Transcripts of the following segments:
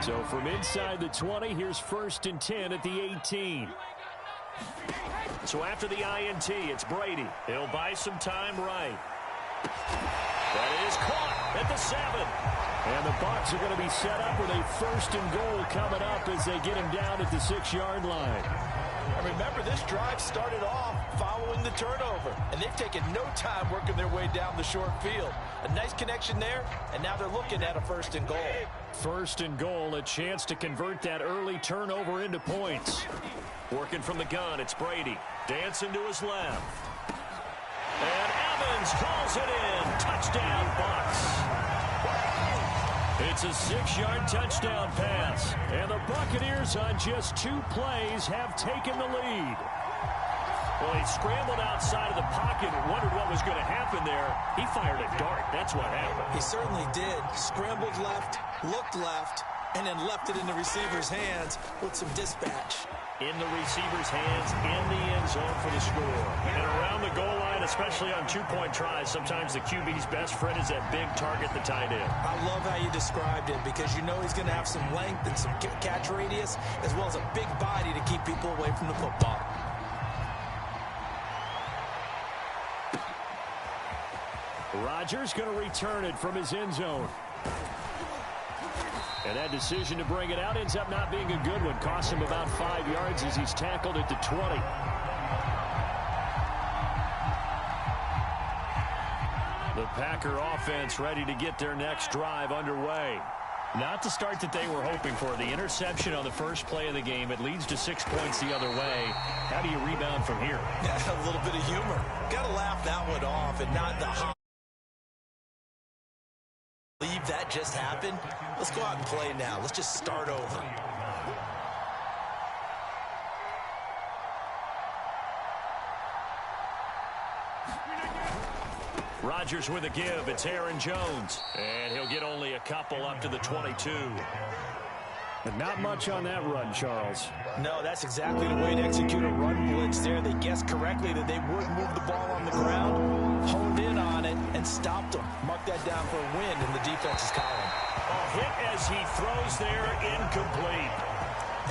So from inside the 20, here's 1st and 10 at the 18. So after the INT, it's Brady. He'll buy some time right. That is caught at the 7. And the Bucs are going to be set up with a 1st and goal coming up as they get him down at the 6-yard line. And remember, this drive started off following the turnover, and they've taken no time working their way down the short field. A nice connection there, and now they're looking at a 1st and goal. 1st and goal, a chance to convert that early turnover into points. Working from the gun, it's Brady. Dancing to his left. And Evans hauls it in. Touchdown, Bucs. It's a 6-yard touchdown pass. And the Buccaneers on just 2 plays have taken the lead. Well, he scrambled outside of the pocket and wondered what was going to happen there. He fired a dart. That's what happened. He certainly did. Scrambled left, looked left, and then left it in the receiver's hands with some dispatch. In the receiver's hands, in the end zone for the score. And around the goal line, especially on 2-point tries, sometimes the QB's best friend is that big target, the tight end. I love how you described it because you know he's going to have some length and some catch radius as well as a big body to keep people away from the football. Rodgers going to return it from his end zone. And that decision to bring it out ends up not being a good one. Costs him about 5 yards as he's tackled at the 20. The Packer offense ready to get their next drive underway. Not the start that they were hoping for. The interception on the first play of the game. It leads to 6 points the other way. How do you rebound from here? Yeah, a little bit of humor. Got to laugh that one off and not the believe that just happened. Let's go out and play now. Let's just start over. Rodgers with a give. It's Aaron Jones. And he'll get only a couple up to the 22. But not much on that run, Charles. No, that's exactly the way to execute a run blitz there. They guessed correctly that they would move the ball on the ground, honed in on it, and stopped them. Mark that down for a win in the defense's column. A hit as he throws there, incomplete.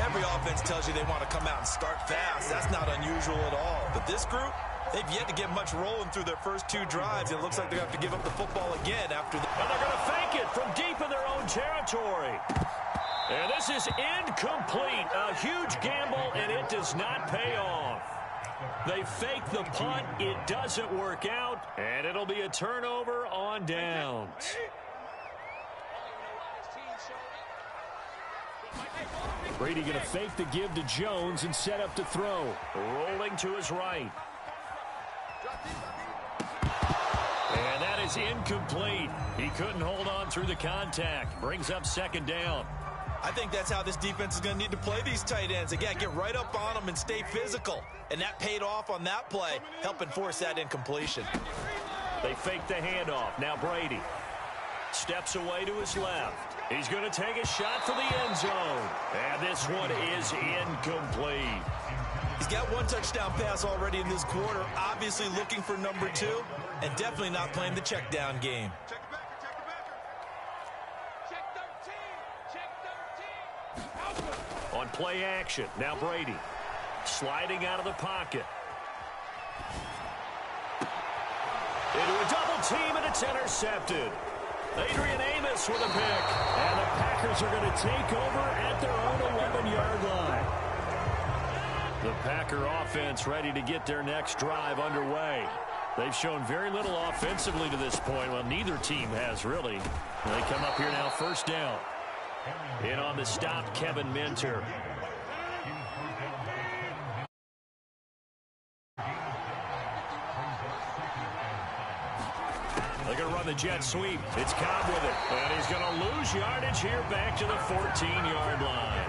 Every offense tells you they want to come out and start fast. That's not unusual at all. But this group, they've yet to get much rolling through their first 2 drives. It looks like they have to give up the football again after the... And they're going to fake it from deep in their own territory. And this is incomplete. A huge gamble, and it does not pay off. They fake the punt. It doesn't work out, and it'll be a turnover on downs. Brady going to fake the give to Jones and set up to throw. Rolling to his right. And that is incomplete. He couldn't hold on through the contact. Brings up 2nd down. I think that's how this defense is going to need to play these tight ends. Again, get right up on them and stay physical. And that paid off on that play, helping force that incompletion. They fake the handoff. Now Brady steps away to his left. He's going to take a shot for the end zone. And this one is incomplete. He's got 1 touchdown pass already in this quarter. Obviously looking for number 2. And definitely not playing the check down game. On play action, now Brady sliding out of the pocket. Into a double team, and it's intercepted. Adrian Amos with a pick. And the Packers are going to take over at their own 11-yard line. The Packer offense ready to get their next drive underway. They've shown very little offensively to this point. Well, neither team has really. They come up here now, 1st down. In on the stop, Kevin Minter. They're going to run the jet sweep. It's Cobb with it. And he's going to lose yardage here back to the 14-yard line.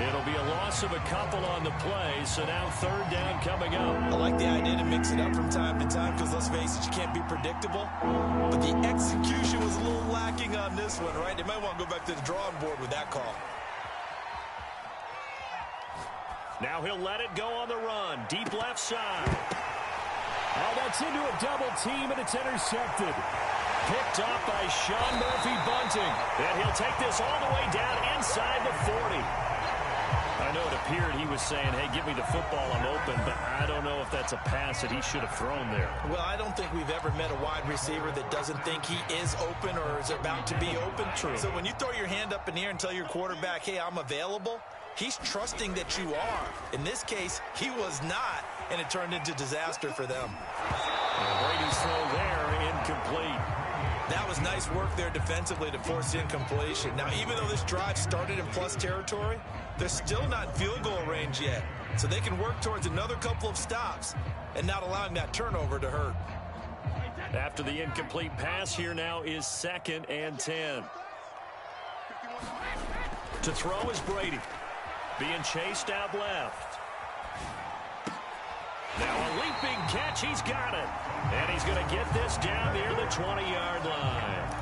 It'll be a loss of a couple on the play, so now 3rd down coming up. I like the idea to mix it up from time to time because, let's face it, you can't be predictable. But the execution was a little lacking on this one, right? They might want to go back to the drawing board with that call. Now he'll let it go on the run. Deep left side. Oh, that's into a double team, and it's intercepted. Picked off by Sean Murphy-Bunting. And he'll take this all the way down inside the 40. I know it appeared he was saying, hey, give me the football, I'm open, but I don't know if that's a pass that he should have thrown there. Well, I don't think we've ever met a wide receiver that doesn't think he is open or is about to be open. True. So when you throw your hand up in the air and tell your quarterback, hey, I'm available, he's trusting that you are. In this case, he was not, and it turned into disaster for them. And Brady's throw there, incomplete. That was nice work there defensively to force the incompletion. Now, even though this drive started in plus territory, they're still not in field goal range yet. So they can work towards another couple of stops and not allowing that turnover to hurt. After the incomplete pass, here now is 2nd and 10. To throw is Brady. Being chased out left. Now a leaping catch. He's got it. And he's going to get this down near the 20-yard line.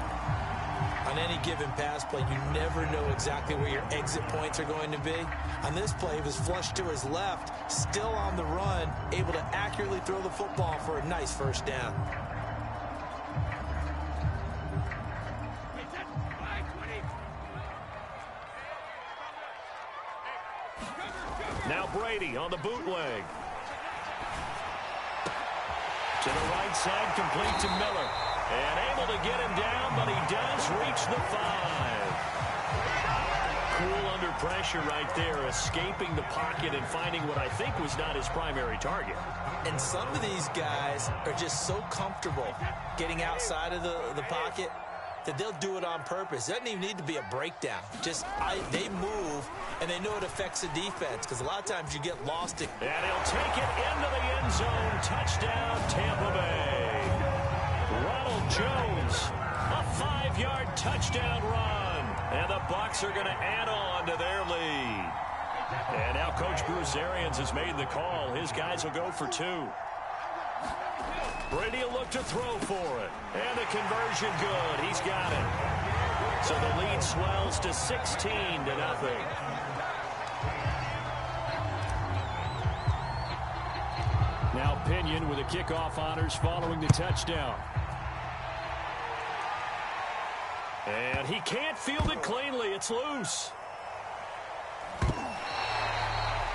On any given pass play, you never know exactly where your exit points are going to be. On this play, he was flushed to his left, still on the run, able to accurately throw the football for a nice first down. Now Brady on the bootleg. To the right side, complete to Miller. And able to get him down, but he does reach the 5. Cool under pressure right there, escaping the pocket and finding what I think was not his primary target. And some of these guys are just so comfortable getting outside of the pocket that they'll do it on purpose. It doesn't even need to be a breakdown. Just they move, and they know it affects the defense because a lot of times you get lost. And he'll take it into the end zone. Touchdown, Tampa Bay. Ronald Jones, a 5-yard touchdown run. And the Bucs are going to add on to their lead. And now Coach Bruce Arians has made the call. His guys will go for 2. Brady will look to throw for it. And the conversion good. He's got it. So the lead swells to 16-0. Now Pinion with the kickoff honors following the touchdown. And he can't field it cleanly. It's loose.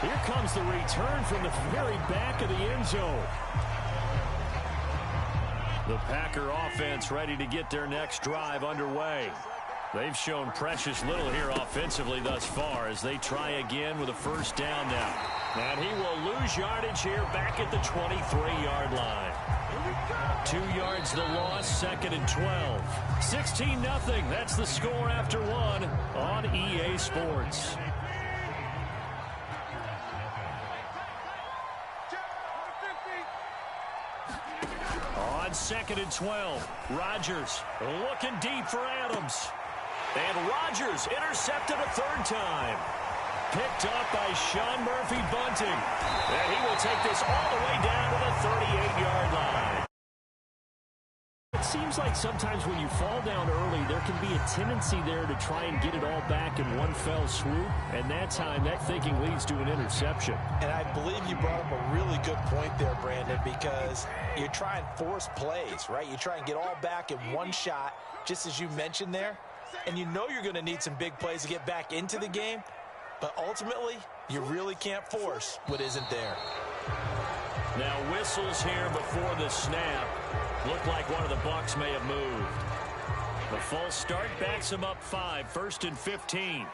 Here comes the return from the very back of the end zone. The Packer offense ready to get their next drive underway. They've shown precious little here offensively thus far as they try again with a first down now. And he will lose yardage here back at the 23-yard line. 2 yards the loss, 2nd and 12. 16-0. That's the score after 1 on EA Sports. On 2nd and 12, Rodgers looking deep for Adams. And Rodgers intercepted a 3rd time. Picked up by Sean Murphy-Bunting. And he will take this all the way down to the 38-yard line. It seems like sometimes when you fall down early, there can be a tendency there to try and get it all back in one fell swoop. And that time, that thinking leads to an interception. And I believe you brought up a really good point there, Brandon, because you try and force plays, right? You try and get all back in one shot, just as you mentioned there. And you know you're going to need some big plays to get back into the game. But ultimately, you really can't force what isn't there. Now whistles here before the snap. Looked like one of the Bucs may have moved. The false start backs him up 5, 1st and 15.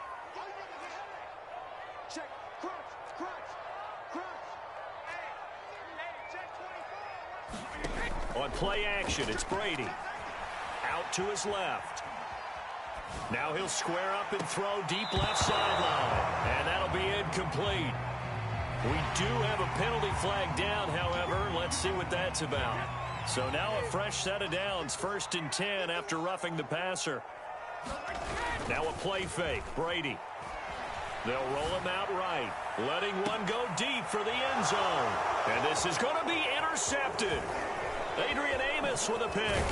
On play action, it's Brady. Out to his left. Now he'll square up and throw deep left sideline. And that'll be incomplete. We do have a penalty flag down, however. Let's see what that's about. So now a fresh set of downs, 1st and 10 after roughing the passer. Now a play fake, Brady. They'll roll him out right, letting one go deep for the end zone. And this is going to be intercepted. Adrian Amos with a pick.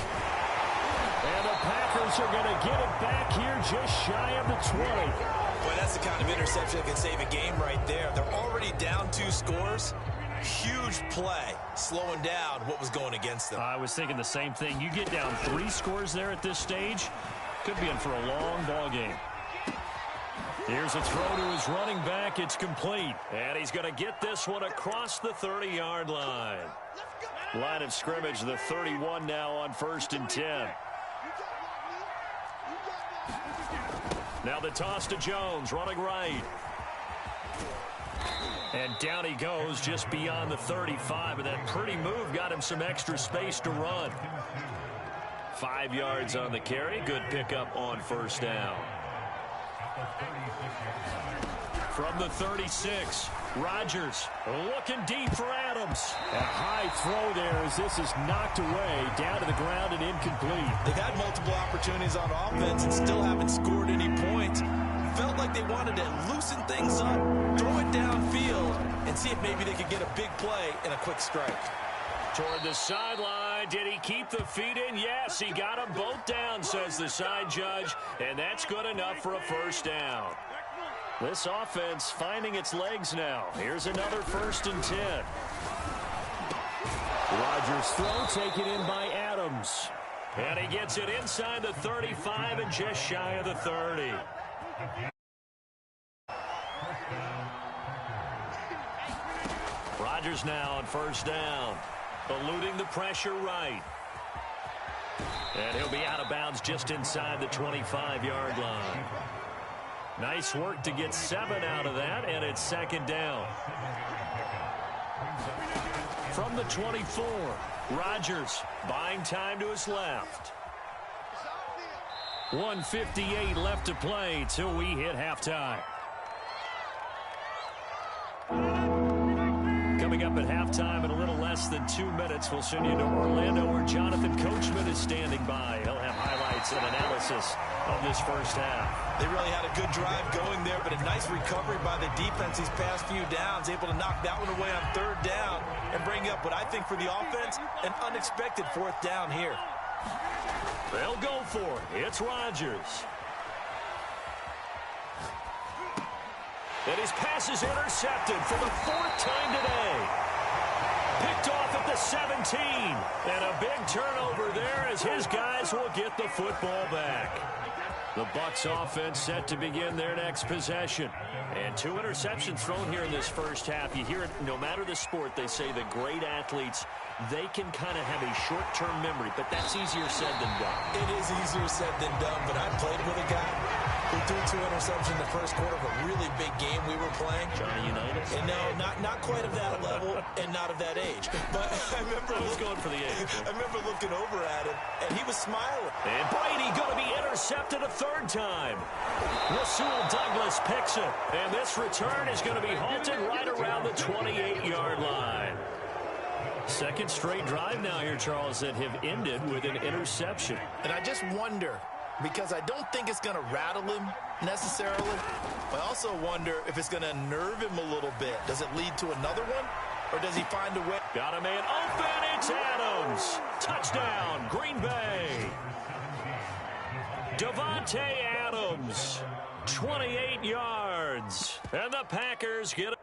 And the Packers are going to get it back here just shy of the 20. Boy, that's the kind of interception that can save a game right there. They're already down 2 scores, Huge play, slowing down what was going against them. I was thinking the same thing. You get down 3 scores there at this stage, could be in for a long ball game. Here's a throw to his running back. It's complete. And he's going to get this one across the 30-yard line. Line of scrimmage, the 31 now on 1st and 10. Now the toss to Jones, running right. And down he goes just beyond the 35. And that pretty move got him some extra space to run. 5 yards on the carry. Good pickup on 1st down. From the 36, Rodgers looking deep for Adams. A high throw there as this is knocked away, down to the ground and incomplete. They've had multiple opportunities on offense and still haven't scored any points. Felt like they wanted to loosen things up, throw it downfield, and see if maybe they could get a big play and a quick strike. Toward the sideline. Did he keep the feet in? Yes, he got them both down, says the side judge, and that's good enough for a 1st down. This offense finding its legs now. Here's another 1st and 10. Rodgers' throw taken in by Adams. And he gets it inside the 35 and just shy of the 30. Rodgers now on 1st down. Eluding the pressure right. And he'll be out of bounds just inside the 25-yard line. Nice work to get 7 out of that, and it's 2nd down. From the 24, Rodgers buying time to his left. 1:58 left to play till we hit halftime. Coming up at halftime in a little less than 2 minutes, we'll send you to Orlando where Jonathan Coachman is standing by. He'll have highlights and analysis of this 1st half. They really had a good drive going there, but a nice recovery by the defense these past few downs, able to knock that one away on 3rd down and bring up what I think for the offense, an unexpected 4th down here. They'll go for it. It's Rodgers. And his pass is intercepted for the 4th time today. Picked off at the 17. And a big turnover there as his guys will get the football back. The Bucs offense set to begin their next possession. And 2 interceptions thrown here in this 1st half. You hear it no matter the sport, they say the great athletes, they can kind of have a short-term memory, but that's easier said than done. It is easier said than done, but I played with a guy who threw 2 interceptions in the 1st quarter of a really big game we were playing. Johnny Unitas? And no, not quite of that level and not of that age. But I remember going for the age. I remember looking over at him, and he was smiling. And Brady going to be intercepted a 3rd time. Rasul Douglas picks it. And this return is going to be halted right around the 28-yard line. 2nd straight drive now here, Charles, that have ended with an interception. And I just wonder, because I don't think it's going to rattle him necessarily, but I also wonder if it's going to nerve him a little bit. Does it lead to another one, or does he find a way? Got a man open. It's Adams. Touchdown, Green Bay. Davante Adams, 28 yards. And the Packers get it.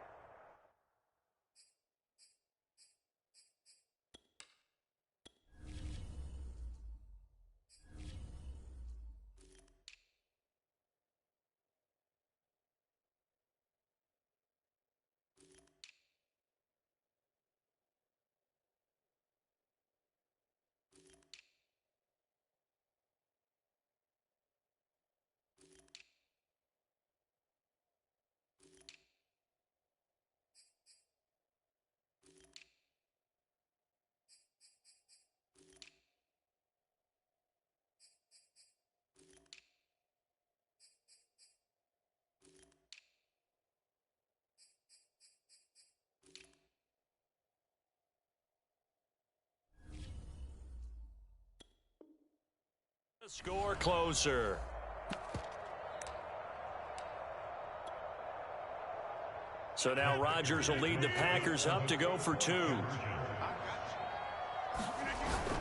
Score closer. So now Rodgers will lead the Packers up to go for 2.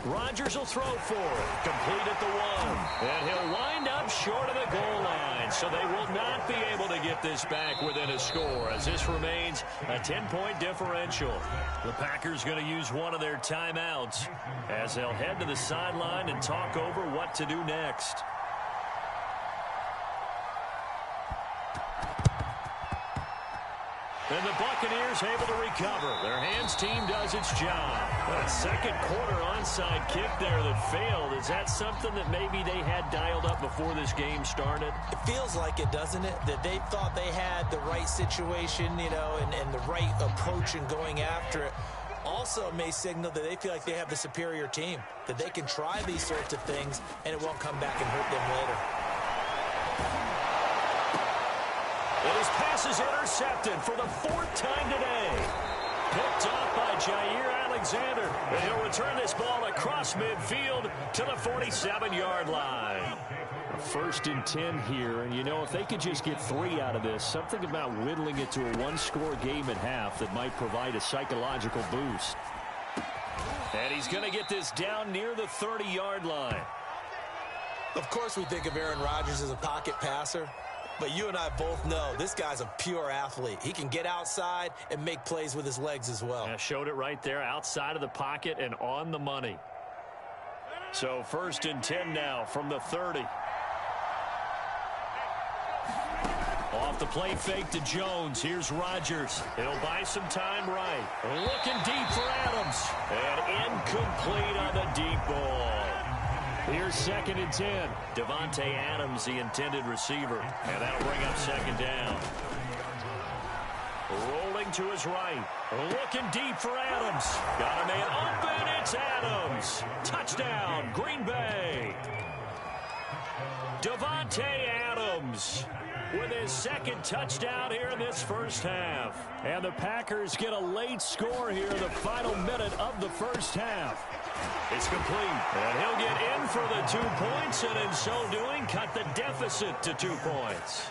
Rodgers will throw for it. Complete at the 1. And he'll wind up short of the goal line. So they will not be able to get this back within a score as this remains a 10-point differential. The Packers going to use one of their timeouts as they'll head to the sideline and talk over what to do next. And the Buccaneers able to recover. Their hands team does its job. A second quarter onside kick there that failed. Is that something that maybe they had dialed up before this game started? It feels like it, doesn't it? That they thought they had the right situation, you know, and the right approach in going after it. Also may signal that they feel like they have the superior team, that they can try these sorts of things and it won't come back and hurt them later. And his pass is intercepted for the 4th time today. Picked off by Jair Alexander. And he'll return this ball across midfield to the 47-yard line. 1st and 10 here. And, you know, if they could just get 3 out of this, something about whittling it to a 1-score game at half that might provide a psychological boost. And he's going to get this down near the 30-yard line. Of course we think of Aaron Rodgers as a pocket passer. But you and I both know this guy's a pure athlete. He can get outside and make plays with his legs as well. Yeah, showed it right there outside of the pocket and on the money. So 1st and 10 now from the 30. Off the play fake to Jones. Here's Rodgers. He'll buy some time right. Looking deep for Adams. And incomplete on the deep ball. Here's 2nd and 10. Davante Adams, the intended receiver. And that'll bring up 2nd down. Rolling to his right. Looking deep for Adams. Got a man open. It's Adams. Touchdown, Green Bay. Davante Adams with his 2nd touchdown here in this first half. And the Packers get a late score here in the final minute of the first half. It's complete, and he'll get in for the 2 points, and in so doing, cut the deficit to 2 points.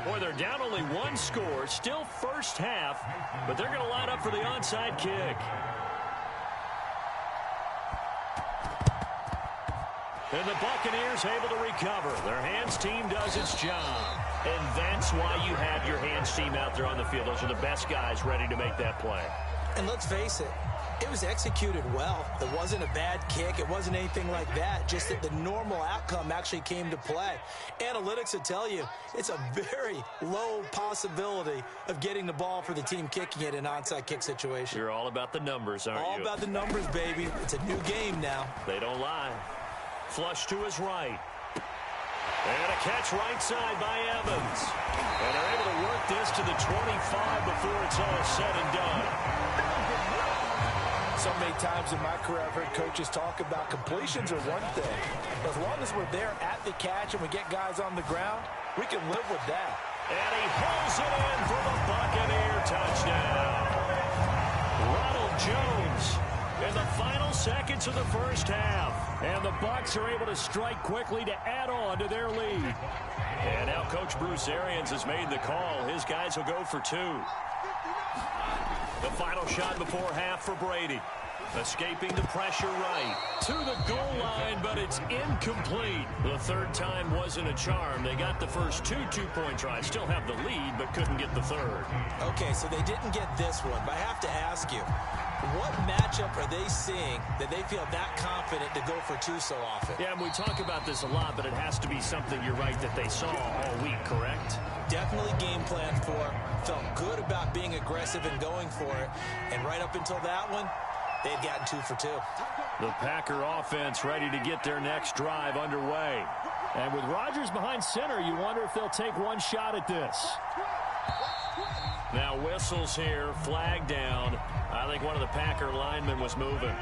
Boy, they're down only 1 score, still first half, but they're going to line up for the onside kick. And the Buccaneers able to recover. Their hands team does its job. And that's why you have your hands team out there on the field. Those are the best guys ready to make that play. And let's face it, it was executed well. It wasn't a bad kick. It wasn't anything like that. Just that the normal outcome actually came to play. Analytics will tell you it's a very low possibility of getting the ball for the team kicking it in an onside kick situation. You're all about the numbers, aren't you? All about the numbers, baby. It's a new game now. They don't lie. Flush to his right. And a catch right side by Evans. And they're able to work this to the 25 before it's all said and done. So many times in my career, I've heard coaches talk about completions are one thing. As long as we're there at the catch and we get guys on the ground, we can live with that. And he hauls it in for the Buccaneer touchdown. Ronald Jones in the final seconds of the first half. And the Bucs are able to strike quickly to add on to their lead. And now Coach Bruce Arians has made the call. His guys will go for 2. The final shot before half for Brady. Escaping the pressure right to the goal line, but it's incomplete. The 3rd time wasn't a charm. They got the first 2 two-point tries. Still have the lead, but couldn't get the 3rd. Okay, so they didn't get this one, but I have to ask you, what matchup are they seeing that they feel that confident to go for 2 so often? Yeah, and we talk about this a lot, but it has to be something, you're right, that they saw all week, correct? Definitely game plan for, felt good about being aggressive and going for it, and right up until that one, they've gotten 2 for 2. The Packer offense ready to get their next drive underway. And with Rodgers behind center, you wonder if they'll take one shot at this. Now whistles here, flag down. I think one of the Packer linemen was moving.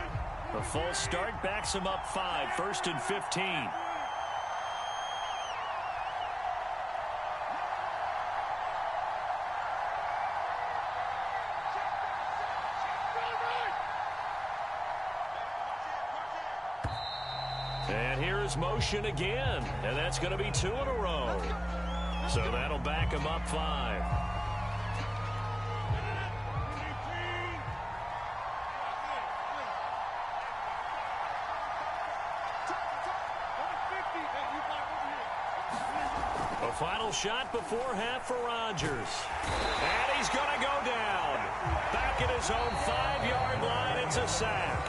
A false start backs him up 5, 1st and 15. And here's motion again, and that's going to be 2 in a row. So that'll back him up 5. A final shot before half for Rodgers. And he's going to go down. Back at his own 5-yard line, it's a sack.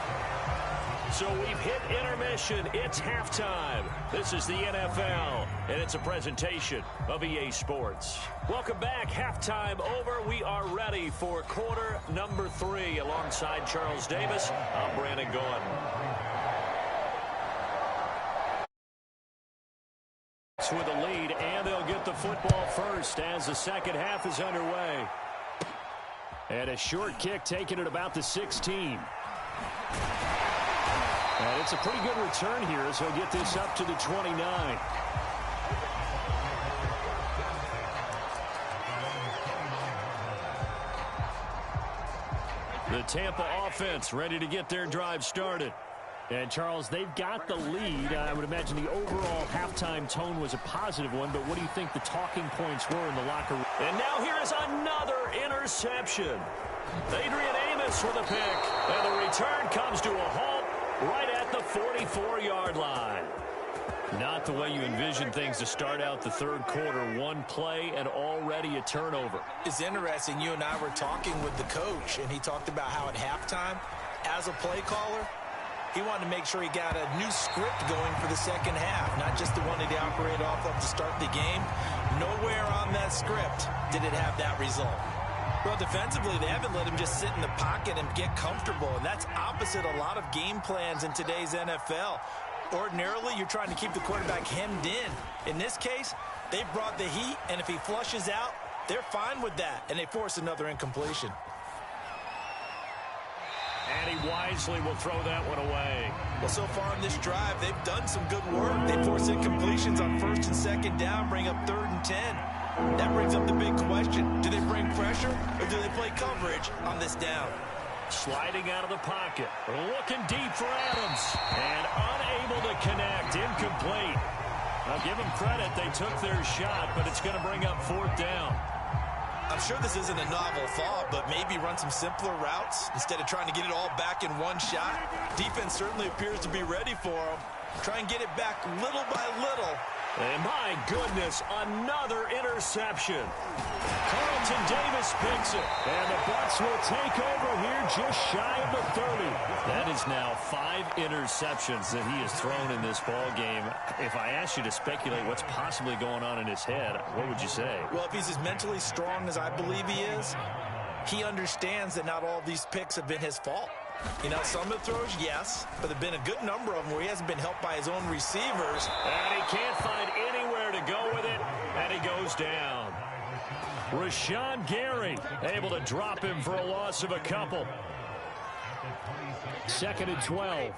So we've hit intermission. It's halftime. This is the NFL, and it's a presentation of EA Sports. Welcome back. Halftime over. We are ready for quarter number 3. Alongside Charles Davis, I'm Brandon Gaudin. With a lead, and they'll get the football first as the second half is underway. And a short kick taken at about the 16. And it's a pretty good return here as he'll get this up to the 29. The Tampa offense ready to get their drive started. And, Charles, they've got the lead. I would imagine the overall halftime tone was a positive one, but what do you think the talking points were in the locker room? And now here is another interception. Adrian Amos with a pick. And the return comes to a halt right at the 44-yard line. Not the way you envision things to start out the third quarter. One play and already a turnover. It's interesting. You and I were talking with the coach, and he talked about how at halftime, as a play caller, he wanted to make sure he got a new script going for the second half, not just the one that he operated off of to start the game. Nowhere on that script did it have that result. Well, defensively, they haven't let him just sit in the pocket and get comfortable, and that's opposite a lot of game plans in today's NFL. Ordinarily, you're trying to keep the quarterback hemmed in. In this case, they brought the heat, and if he flushes out, they're fine with that, and they force another incompletion. And he wisely will throw that one away. Well, so far on this drive, they've done some good work. They force incompletions on first and second down, bring up 3rd and 10. That brings up the big question. Do they bring pressure or do they play coverage on this down? Sliding out of the pocket. Looking deep for Adams. And unable to connect. Incomplete. I'll give them credit. They took their shot, but it's going to bring up 4th down. I'm sure this isn't a novel thought, but maybe run some simpler routes instead of trying to get it all back in one shot. Defense certainly appears to be ready for them. Try and get it back little by little. And my goodness, another interception. Carlton Davis picks it. And the Bucs will take over here just shy of the 30. That is now 5 interceptions that he has thrown in this ball game. If I asked you to speculate what's possibly going on in his head, what would you say? Well, if he's as mentally strong as I believe he is, he understands that not all of these picks have been his fault. You know, some of the throws, yes, but there have been a good number of them where he hasn't been helped by his own receivers. And he can't find anywhere to go with it, and he goes down. Rashawn Gary able to drop him for a loss of a couple. 2nd and 12.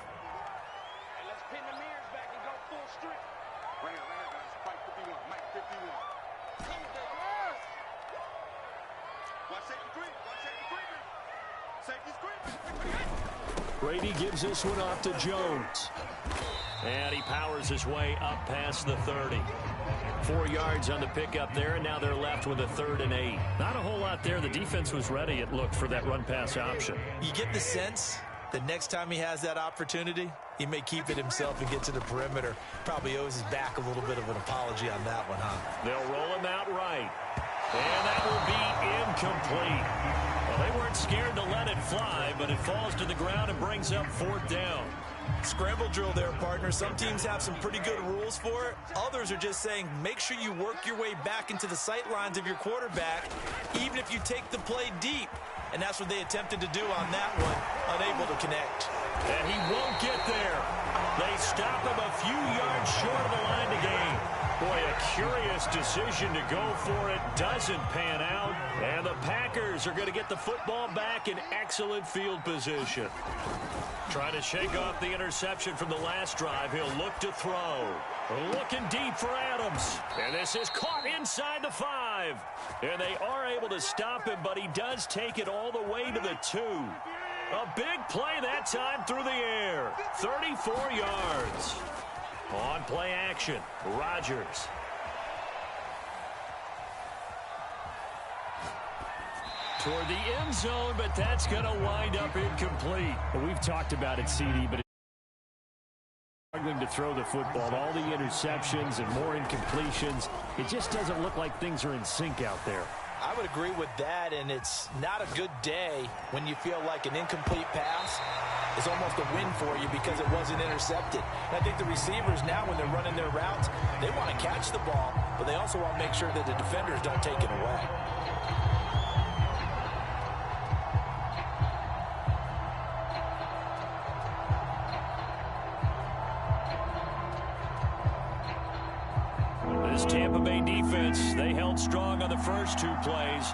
Brady gives this one off to Jones. And he powers his way up past the 30. 4 yards on the pickup there, and now they're left with a 3rd and 8. Not a whole lot there. The defense was ready, it looked, for that run-pass option. You get the sense that next time he has that opportunity, he may keep it himself and get to the perimeter. Probably owes his back a little bit of an apology on that one, huh? They'll roll him out right. And that will be incomplete. Well, they weren't scared to let it fly, but it falls to the ground and brings up 4th down. Scramble drill there, partner. Some teams have some pretty good rules for it. Others are just saying make sure you work your way back into the sight lines of your quarterback, even if you take the play deep. And that's what they attempted to do on that one, unable to connect. And he won't get there. They stop him a few yards short of the line to gain. Boy, a curious decision to go for it. Doesn't pan out. And the Packers are going to get the football back in excellent field position. Trying to shake off the interception from the last drive. He'll look to throw. Looking deep for Adams. And this is caught inside the 5. And they are able to stop him, but he does take it all the way to the 2. A big play that time through the air. 34 yards. On play action, Rodgers. Toward the end zone, but that's going to wind up incomplete. We've talked about it, CD, but struggling to throw the football. All the interceptions and more incompletions. It just doesn't look like things are in sync out there. I would agree with that, and it's not a good day when you feel like an incomplete pass is almost a win for you because it wasn't intercepted. And I think the receivers now, when they're running their routes, they want to catch the ball, but they also want to make sure that the defenders don't take it away. This Tampa Bay defense, they held strong on the first two plays.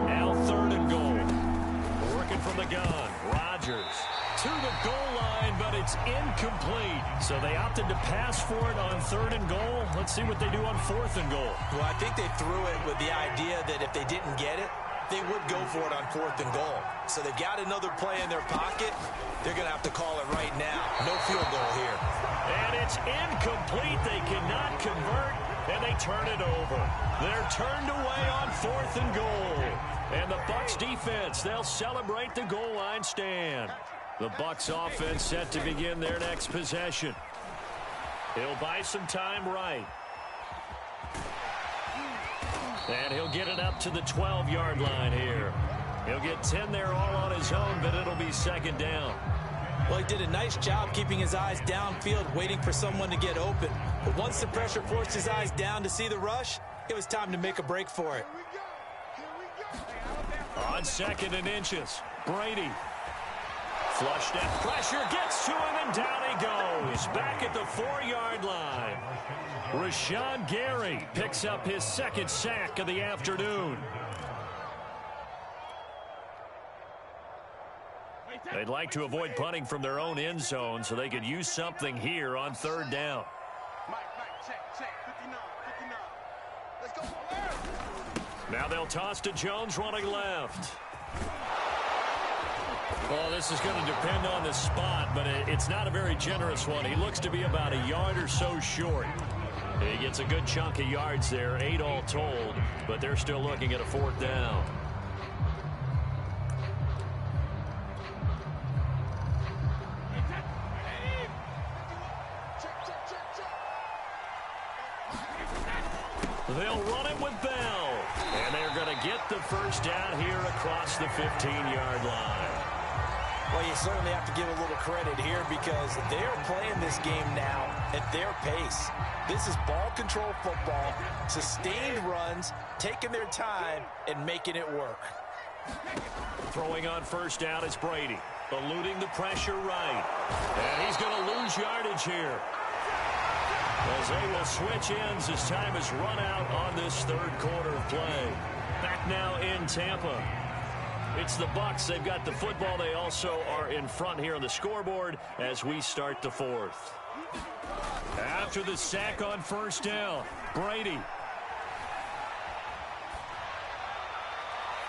Now 3rd and goal. Working from the gun. Rodgers to the goal line, but it's incomplete. So they opted to pass for it on 3rd and goal. Let's see what they do on 4th and goal. Well, I think they threw it with the idea that if they didn't get it, they would go for it on 4th and goal. So they've got another play in their pocket. They're going to have to call it right now. No field goal here. And it's incomplete. They cannot convert, and they turn it over. They're turned away on 4th and goal. And the Bucs defense, they'll celebrate the goal line stand. The Bucs offense set to begin their next possession. He'll buy some time right. And he'll get it up to the 12-yard line here. He'll get 10 there all on his own, but it'll be 2nd down. Well, he did a nice job keeping his eyes downfield, waiting for someone to get open. But once the pressure forced his eyes down to see the rush, it was time to make a break for it. On 2nd and inches, Brady. Flush that pressure, gets to him, and down he goes. Back at the 4-yard line. Rashawn Gary picks up his 2nd sack of the afternoon. They'd like to avoid punting from their own end zone so they could use something here on 3rd down. Now they'll toss to Jones running left. Well, this is going to depend on the spot, but it's not a very generous one. He looks to be about a yard or so short. He gets a good chunk of yards there, 8 all told, but they're still looking at a 4th down. They'll run it with Bell, and they're going to get the 1st down here across the 15-yard line. Well, you certainly have to give a little credit here because they're playing this game now at their pace. This is ball control football, sustained runs, taking their time, and making it work. Throwing on 1st down is Brady, eluding the pressure right. And he's going to lose yardage here, as they will switch ends as time is run out on this 3rd quarter of play. Back now in Tampa. It's the Bucs. They've got the football. They also are in front here on the scoreboard as we start the 4th. After the sack on 1st down, Brady.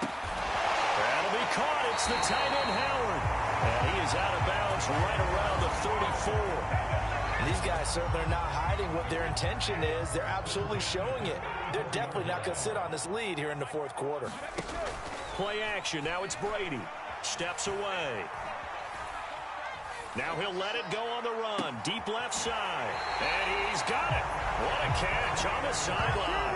That'll be caught. It's the tight end, Howard. And he is out of bounds right around the 34. These guys certainly are not hiding what their intention is. They're absolutely showing it. They're definitely not going to sit on this lead here in the 4th quarter. Play action. Now it's Brady. Steps away. Now he'll let it go on the run. Deep left side. And he's got it. What a catch on the sideline.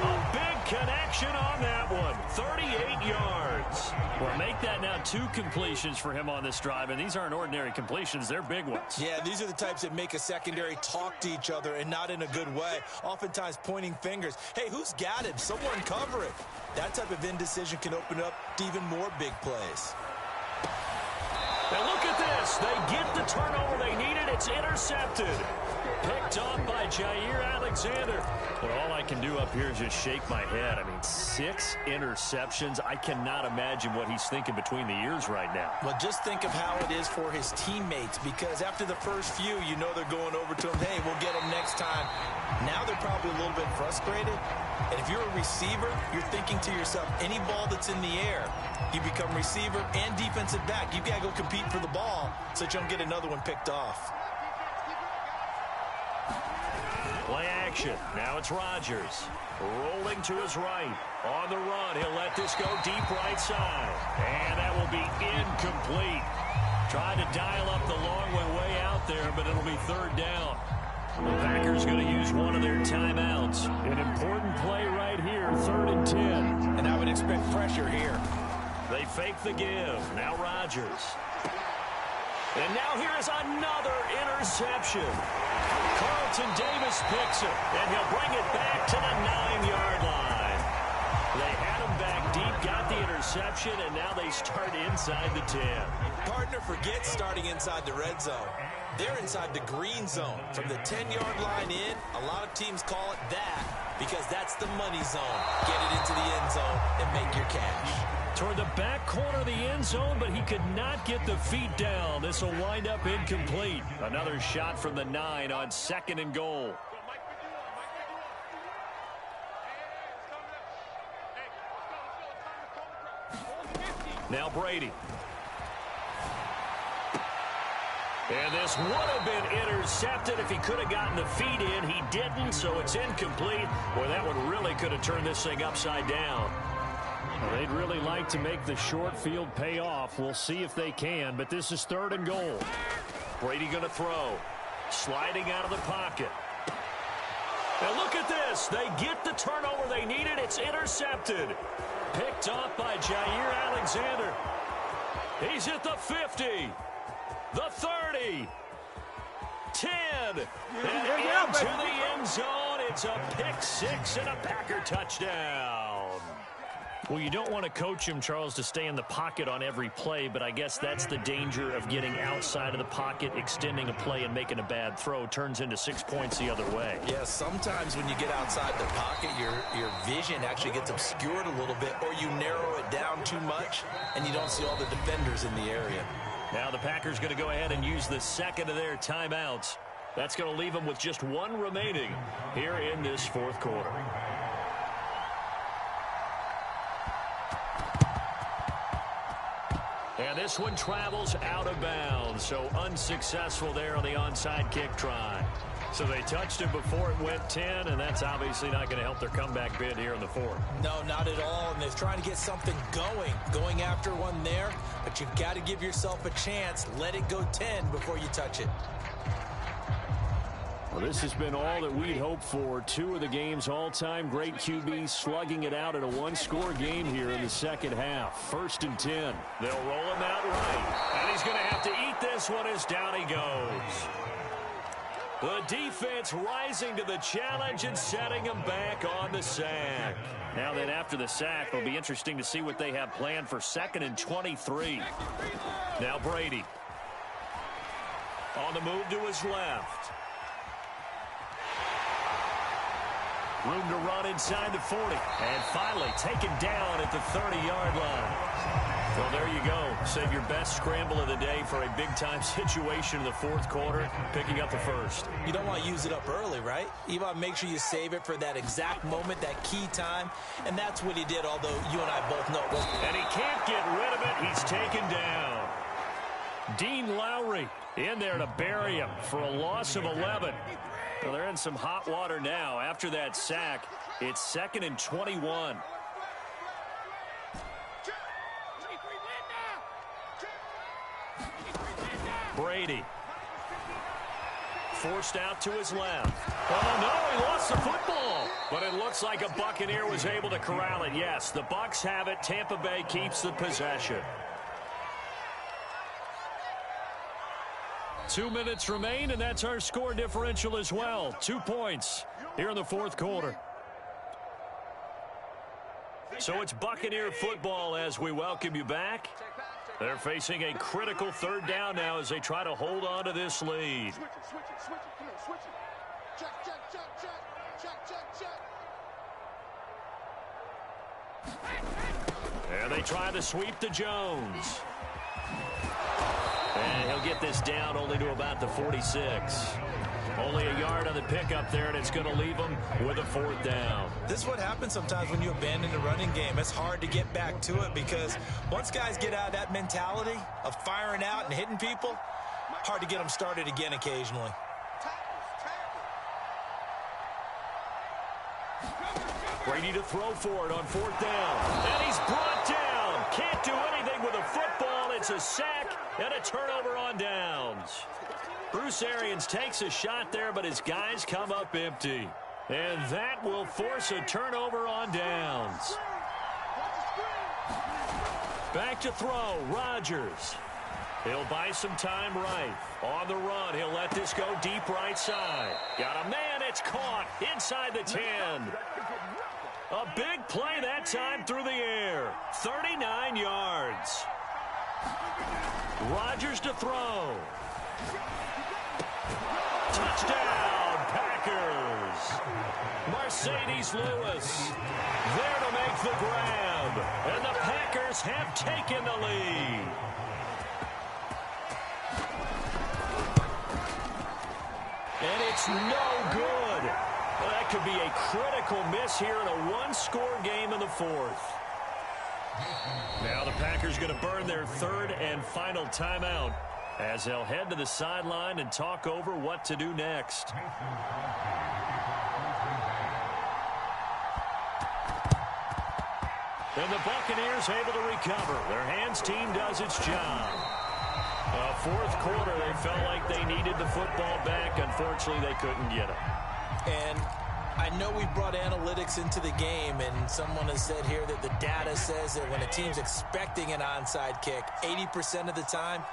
A big connection on that one. 38 yards. Well, make that now 2 completions for him on this drive, and these aren't ordinary completions. They're big ones. Yeah, these are the types that make a secondary talk to each other and not in a good way. Oftentimes pointing fingers. Hey, who's got it? Someone cover it. That type of indecision can open up to even more big plays. Now look at this. They get the turnover they needed. It's intercepted. Picked off by Jair Alexander. But all I can do up here is just shake my head. I mean, 6 interceptions. I cannot imagine what he's thinking between the ears right now. Well, just think of how it is for his teammates, because after the first few, you know they're going over to him, hey, we'll get him next time. Now they're probably a little bit frustrated. And if you're a receiver, you're thinking to yourself, any ball that's in the air, you become receiver and defensive back. You've got to go compete for the ball so that you don't get another one picked off. Play action. Now it's Rodgers. Rolling to his right. On the run. He'll let this go deep right side. And that will be incomplete. Tried to dial up the long one way out out there, but it'll be third down. The Packers going to use one of their timeouts. An important play right here, 3rd and 10. And I would expect pressure here. They fake the give. Now Rodgers. And now here is another interception. Carlton Davis picks it, and he'll bring it back to the 9-yard line. They had him back deep, got the interception, and now they start inside the 10. Partner, forget starting inside the red zone. They're inside the green zone. From the 10-yard line in, a lot of teams call it that because that's the money zone. Get it into the end zone and make your cash. Toward the back corner of the end zone, but he could not get the feet down. This will wind up incomplete. Another shot from the 9 on 2nd and goal. Now Brady. And this would have been intercepted if he could have gotten the feet in. He didn't, so it's incomplete. Boy, that one really could have turned this thing upside down. Well, they'd really like to make the short field pay off. We'll see if they can, but this is 3rd and goal. Brady going to throw. Sliding out of the pocket. Now look at this. They get the turnover they needed. It's intercepted. Picked off by Jair Alexander. He's at the 50. The 30. 10. And into the end zone. It's a pick 6 and a Packer touchdown. Well, you don't want to coach him, Charles, to stay in the pocket on every play, but I guess that's the danger of getting outside of the pocket, extending a play, and making a bad throw. Turns into 6 points the other way. Yeah, sometimes when you get outside the pocket, your vision actually gets obscured a little bit, or you narrow it down too much, and you don't see all the defenders in the area. Now the Packers going to go ahead and use the 2nd of their timeouts. That's going to leave them with just 1 remaining here in this 4th quarter. And this one travels out of bounds, so unsuccessful there on the onside kick try. So they touched it before it went 10, and that's obviously not going to help their comeback bid here in the 4th. No, not at all, and they're trying to get something going after one there, but you've got to give yourself a chance. Let it go 10 before you touch it. Well, this has been all that we'd hoped for. 2 of the game's all-time great QBs slugging it out in a 1-score game here in the 2nd half. 1st and 10. They'll roll him out right, and he's going to have to eat this one as down he goes. The defense rising to the challenge and setting him back on the sack. Now then, after the sack, it'll be interesting to see what they have planned for 2nd and 23. Now Brady. On the move to his left. Room to run inside the 40. And finally taken down at the 30-yard line. Well, there you go. Save your best scramble of the day for a big-time situation in the 4th quarter, picking up the 1st. You don't want to use it up early, right? You want to make sure you save it for that exact moment, that key time. And that's what he did, although you and I both know it wasn't. And he can't get rid of it. He's taken down. Dean Lowry in there to bury him for a loss of 11. Well, they're in some hot water now. After that sack, it's 2nd and 21. Brady. Forced out to his left. Oh, no, he lost the football. But it looks like a Buccaneer was able to corral it. Yes, the Bucs have it. Tampa Bay keeps the possession. 2 minutes remain, and that's our score differential as well. 2 points here in the 4th quarter. So it's Buccaneer football as we welcome you back. They're facing a critical 3rd down now as they try to hold on to this lead. And they try to sweep to Jones. And he'll get this down only to about the 46. Only a yard on the pickup there, and it's going to leave them with a 4th down. This is what happens sometimes when you abandon the running game. It's hard to get back to it because once guys get out of that mentality of firing out and hitting people, hard to get them started again occasionally. Brady to throw for it on 4th down. And he's brought down. Can't do anything with a football. It's a sack and a turnover on downs. Bruce Arians takes a shot there, but his guys come up empty. And that will force a turnover on downs. Back to throw, Rodgers. He'll buy some time right. On the run, he'll let this go deep right side. Got a man, it's caught inside the 10. A big play that time through the air. 39 yards. Rodgers to throw. Touchdown, Packers. Mercedes Lewis there to make the grab. And the Packers have taken the lead. And it's no good. Well, that could be a critical miss here in a one-score game in the fourth. Now the Packers going to burn their third and final timeout as they'll head to the sideline and talk over what to do next. And the Buccaneers able to recover. Their hands team does its job. Fourth quarter, they felt like they needed the football back. Unfortunately, they couldn't get it. And I know we brought analytics into the game, and someone has said here that the data says that when a team's expecting an onside kick, 80% of the time,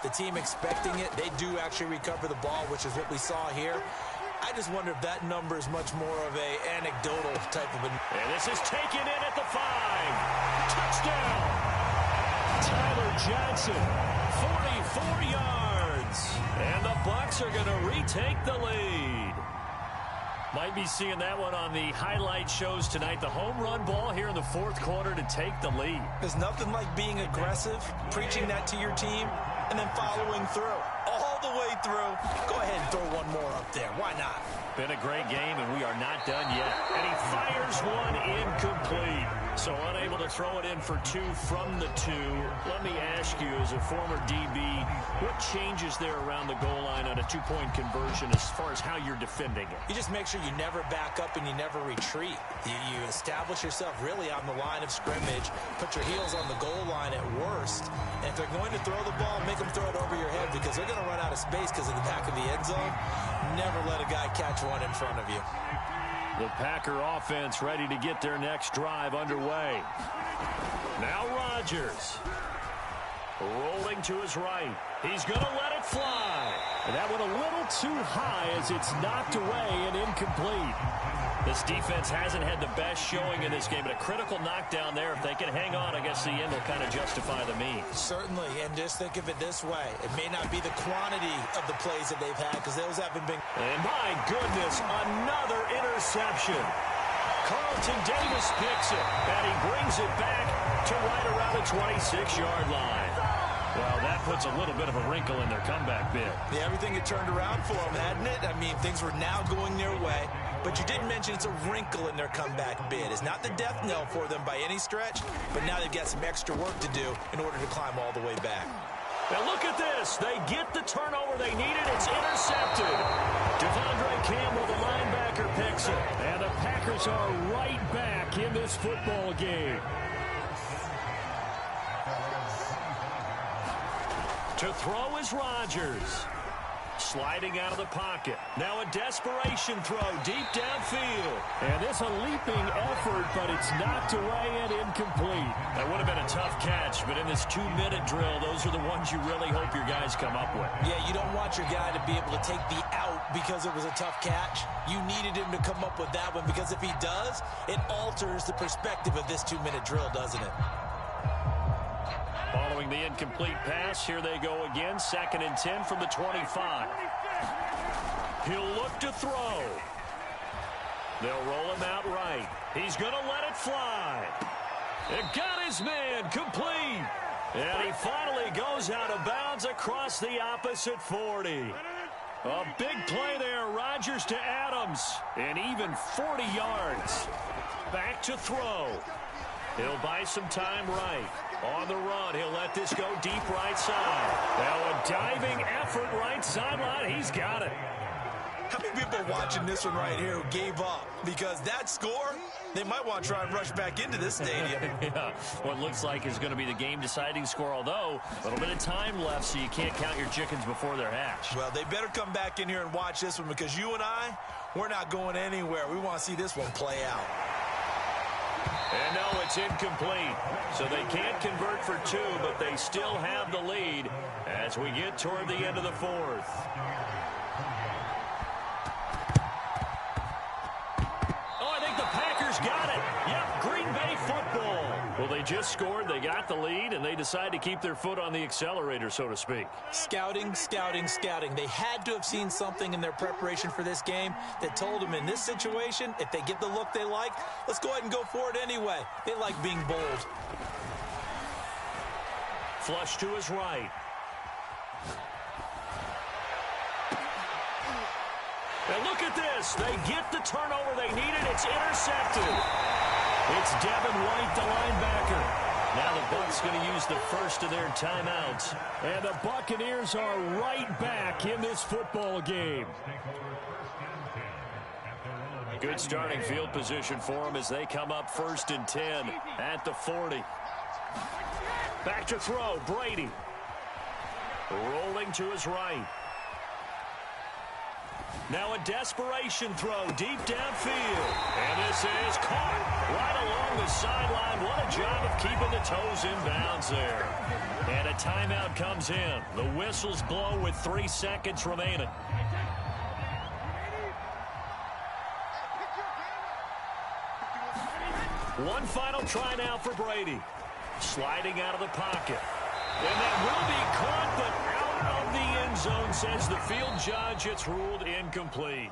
the team expecting it, they do actually recover the ball, which is what we saw here. I just wonder if that number is much more of a anecdotal type of And this is taken in at the 5. Touchdown! Tyler Johnson, 44 yards. And the Bucs are going to retake the lead. Might be seeing that one on the highlight shows tonight. The home run ball here in the fourth quarter to take the lead. There's nothing like being aggressive, preaching that to your team, and then following through. All the way through. Go ahead and throw one more up there. Why not? Been a great game, and we are not done yet. And he fires one incomplete. So unable to throw it in for 2 from the 2. Let me ask you, as a former DB, what changes there around the goal line on a 2-point conversion as far as how you're defending it? You just make sure you never back up and you never retreat. You establish yourself really on the line of scrimmage, put your heels on the goal line at worst, and if they're going to throw the ball, make them throw it over your head because they're going to run out of space because of the back of the end zone. Never let a guy catch one in front of you. The Packer offense ready to get their next drive underway. Now Rodgers. Rolling to his right. He's going to let it fly. And that went a little too high as it's knocked away and incomplete. This defense hasn't had the best showing in this game, but a critical knockdown there. If they can hang on, I guess the end will kind of justify the means. Certainly, and just think of it this way. It may not be the quantity of the plays that they've had because those haven't been. And my goodness, another interception. Carlton Davis picks it, and he brings it back to right around the 26-yard line. Well, that puts a little bit of a wrinkle in their comeback bid. Yeah, everything had turned around for them, hadn't it? I mean, things were now going their way. But you did mention it's a wrinkle in their comeback bid. It's not the death knell for them by any stretch, but now they've got some extra work to do in order to climb all the way back. Now look at this. They get the turnover they needed. It's intercepted. Devondre Campbell, the linebacker, picks it. And the Packers are right back in this football game. To throw is Rodgers. Sliding out of the pocket. Now a desperation throw deep downfield. And it's a leaping effort, but it's knocked away and incomplete. That would have been a tough catch, but in this 2-minute drill, those are the ones you really hope your guys come up with. Yeah, you don't want your guy to be able to take the out because it was a tough catch. You needed him to come up with that one because if he does, it alters the perspective of this 2-minute drill, doesn't it? Following the incomplete pass, here they go again. 2nd and 10 from the 25. He'll look to throw. They'll roll him out right. He's going to let it fly. It got his man complete. And he finally goes out of bounds across the opposite 40. A big play there. Rodgers to Adams. And even 40 yards. Back to throw. He'll buy some time right. On the run, he'll let this go deep right side. Now a diving effort right sideline. He's got it. How many people watching this one right here who gave up? Because that score, they might want to try and rush back into this stadium. Yeah, what looks like is going to be the game-deciding score, although a little bit of time left, so you can't count your chickens before they're hatched. Well, they better come back in here and watch this one, because you and I, we're not going anywhere. We want to see this one play out. And no, it's incomplete. So they can't convert for two, but they still have the lead as we get toward the end of the fourth. Oh, I think the Packers got it. Yep, Green Bay football. Well, they just scored, they got the lead, and they decide to keep their foot on the accelerator, so to speak. Scouting, scouting, scouting. They had to have seen something in their preparation for this game that told them in this situation, if they get the look they like, let's go ahead and go for it anyway. They like being bold. Flush to his right. And look at this. They get the turnover they needed. It's intercepted. It's Devin White, the linebacker. Now the Bucs going to use the first of their timeouts. And the Buccaneers are right back in this football game. Good starting field position for them as they come up 1st and 10 at the 40. Back to throw, Brady. Rolling to his right. Now a desperation throw deep downfield. And this is caught right along the sideline. What a job of keeping the toes in bounds there. And a timeout comes in. The whistles blow with 3 seconds remaining. One final try now for Brady. Sliding out of the pocket. And that will be caught, but out of the end zone, says the field judge. It's ruled incomplete.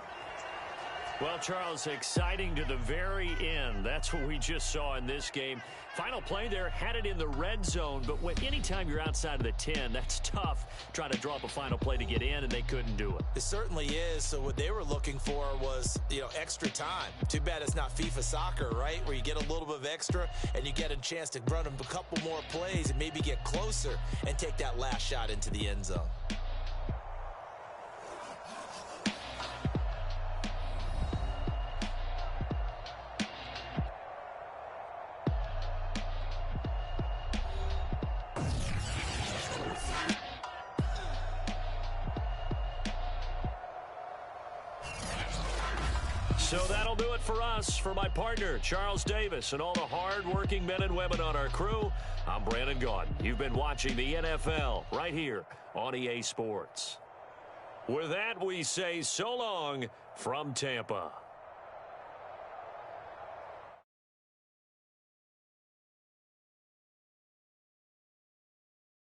Well, Charles, exciting to the very end. That's what we just saw in this game. Final play there, had it in the red zone, but anytime you're outside of the 10, that's tough trying to draw up a final play to get in, and they couldn't do it. It certainly is. So what they were looking for was, extra time. Too bad it's not FIFA soccer, right, where you get a little bit of extra and you get a chance to run a couple more plays and maybe get closer and take that last shot into the end zone. So that'll do it for us. For my partner, Charles Davis, and all the hard-working men and women on our crew, I'm Brandon Gaudin. You've been watching the NFL right here on EA Sports. With that, we say so long from Tampa.